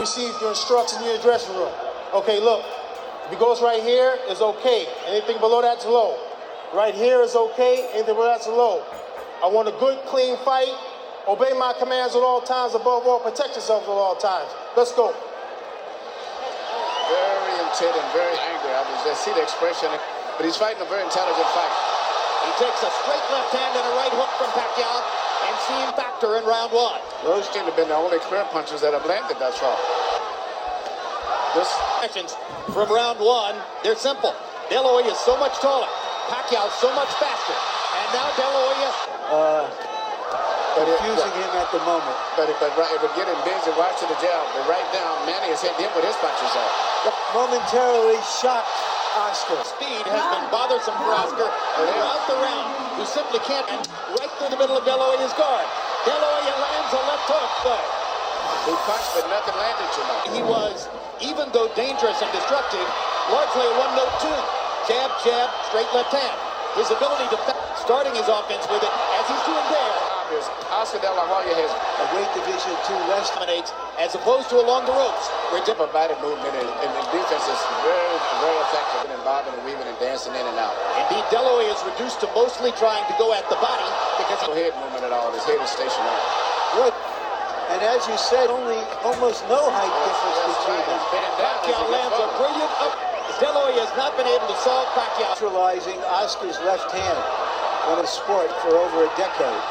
Receive your instructions in your dressing room. Okay, look, if it goes right here, it's okay. Anything below that's low. Right here is okay, anything below that's low. I want a good, clean fight. Obey my commands at all times. Above all, protect yourself at all times. Let's go. Very intent and very angry. I just see the expression, but he's fighting a very intelligent fight. He takes a straight left hand and a right hook from Pacquiao and seen factor in round one. Those seem to have been the only clear punches that have landed thus far. This actions from round one, they're simple. De La Hoya is so much taller. Pacquiao so much faster. And now De La Hoya confusing him at the moment. But it would get him busy. Watch to the jab. The right down. Manny has hit him with his punches off. Momentarily shocked Oscar. Speed has been bothersome for Oscar throughout the round, who simply can't, and right through the middle of De La Hoya's guard. De La Hoya lands a left hook, but he punched, but nothing landed tonight. He was, even though dangerous and destructive, largely a one-note tune. Jab, jab, straight left hand. His ability to starting his offense with it, as he's doing there. Oscar De La Hoya has a great Division II wrestler, dominates as opposed to along the ropes. Where different body movement and the defense is very, very effective in bobbing and weaving and dancing in and out. Indeed, De La Hoya is reduced to mostly trying to go at the body because no head movement at all. His head is stationary. Good. And as you said, almost no height difference between them. Pacquiao lands a brilliant up. De La Hoya has not been able to solve Pacquiao. Neutralizing Oscar's left hand in a sport for over a decade.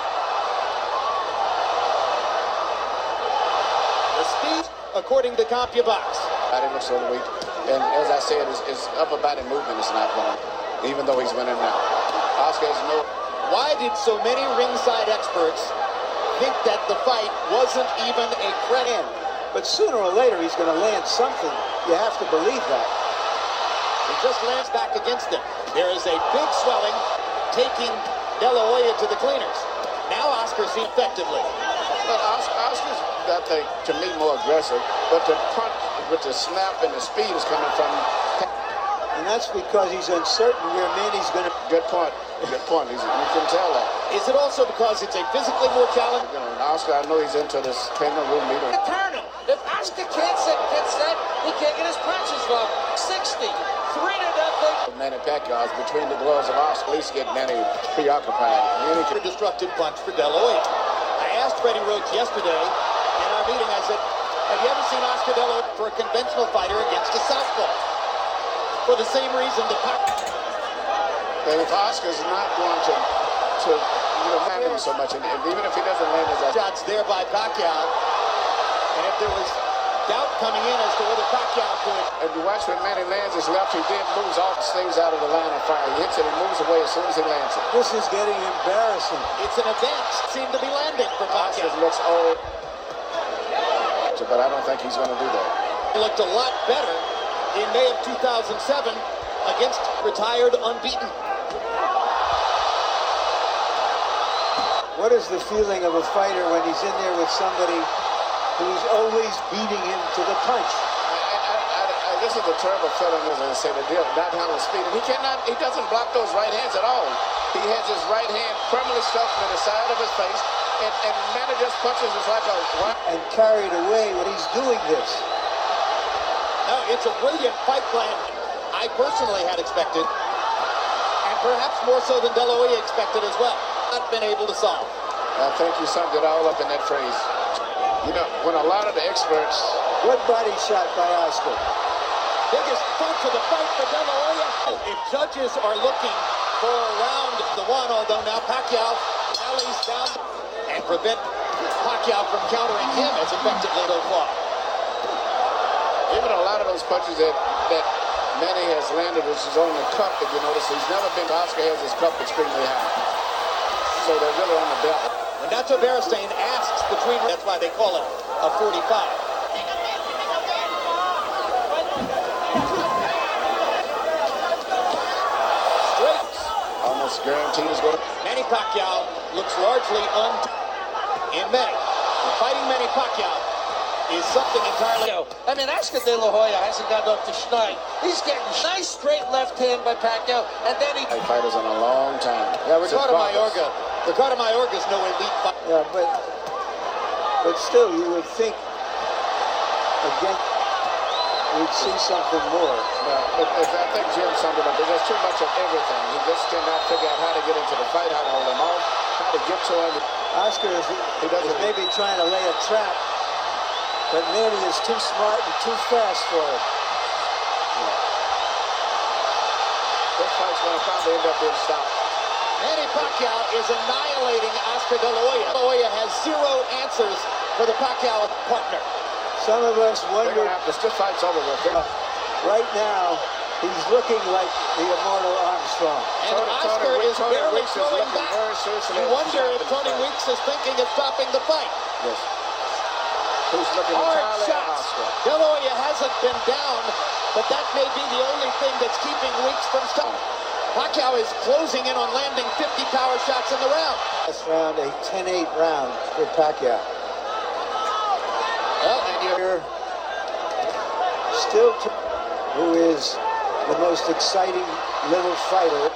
The speed, according to CompuBox. Body looks a little weak. And as I said, his upper body movement is not wrong, even though he's winning now. Oscar has no... Why did so many ringside experts think that the fight wasn't even a credit? But sooner or later, he's going to land something. You have to believe that. He just lands back against him. There is a big swelling taking De La Hoya to the cleaners. Now Oscar sees effectively. But Oscar's, I think, to me, more aggressive. But the punch with the snap and the speed is coming from... And that's because he's uncertain where Manny's going to... Good point. Good point. You can tell that. Is it also because it's a physically more challenging... You know, Oscar, I know he's into this training room meeting. Turn him. If Oscar can't get set, he can't get his punches off. 60. 3-0. Manny Pacquiao is between the gloves of Oscar. At least get Manny preoccupied. A destructive punch for De La Hoya. I asked Freddie Roach yesterday in our meeting, I said, have you ever seen Oscar De La Hoya for a conventional fighter against a southpaw? For the same reason the Pacquiao. And if Oscar's not going to land him so much, and even if he doesn't land his shots there by Pacquiao, and if there was doubt coming in as to whether Pacquiao could. If you watch when Manny lands his left, he then moves off, stays out of the line of fire. He hits it and moves away as soon as he lands it. This is getting embarrassing. It's an advance. Seemed to be landing for Pacquiao. Oscar looks old, but I don't think he's going to do that. He looked a lot better in May of 2007 against retired unbeaten. What is the feeling of a fighter when he's in there with somebody who's always beating him to the punch? This is a terrible feeling, as I say, to deal not handle speed. And he doesn't block those right hands at all. He has his right hand firmly stuck to the side of his face, and Manny just punches us like a... And carried away when he's doing this. No, it's a brilliant fight plan. I personally had expected, and perhaps more so than De La Hoya expected as well. Not been able to solve. I think you summed it all up in that phrase. You know, when a lot of the experts... What body shot by Oscar? Biggest punch of the fight for De La Hoya. If judges are looking for round the one, although now Pacquiao rallies down and prevent Pacquiao from countering him as effectively so far. Even a lot of those punches that Manny has landed is his only cup, if you notice. He's never been... Oscar has his cup extremely high. So they're really on the belt. When Nacho Beristain asks between... That's why they call it a 45. Straight. Almost guaranteed is going to... Manny Pacquiao looks largely in Manny. Fighting Manny Pacquiao is something entirely... I mean, Oscar De La Hoya hasn't got off the schneid. He's getting nice straight left hand by Pacquiao, and then he... Fighters in a long time. Yeah, Ricardo Mayorga is no elite fighter. Yeah, but still, you would think again, we'd see something more. I think Jim summed it up. There's too much of everything. He just cannot figure out how to get into the fight, how to hold him off, how to get to him. Oscar is maybe trying to lay a trap, but Manny is too smart and too fast for him. This fight's going to probably end up being stopped. Manny Pacquiao is annihilating Oscar De La Hoya. De La Hoya has zero answers for the Pacquiao partner. Some of us wonder. This fight's over with. Right now, he's looking like the immortal Armstrong. And Oscar is barely throwing back. You wonder if Tony Weeks is thinking of stopping the fight. Yes. Who's looking hard entirely at shots. Oscar. De La Hoya hasn't been down, but that may be the only thing that's keeping Weeks from stopping. Pacquiao is closing in on landing 50 power shots in the round. This round, a 10-8 round for Pacquiao. Well, and you're still, who is the most exciting little fighter.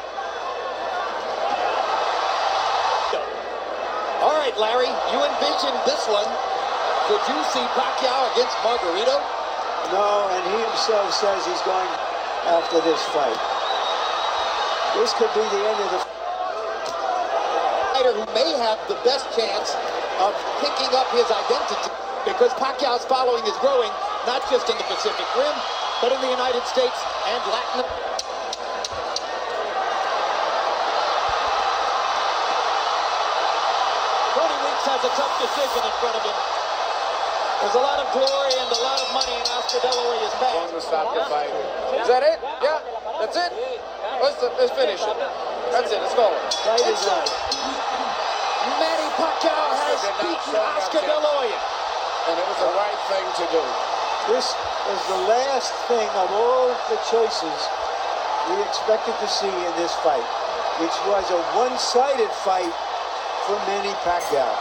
All right, Larry, you envisioned this one. Could you see Pacquiao against Margarito? No, and he himself says he's going after this fight. This could be the end of the fighter who may have the best chance of picking up his identity, because Pacquiao's following is growing, not just in the Pacific Rim, but in the United States and Latin America. Tony Weeks has a tough decision in front of him. There's a lot of glory and a lot of money in Oscar De La Hoya's bag. Going to stop the fight. Is that it? Yeah, that's it. Let's finish it. That's it. Let's go. It's on. Manny Pacquiao has beaten Oscar De La Hoya. And it was the right thing to do. This was the last thing of all the choices we expected to see in this fight, which was a one-sided fight for Manny Pacquiao.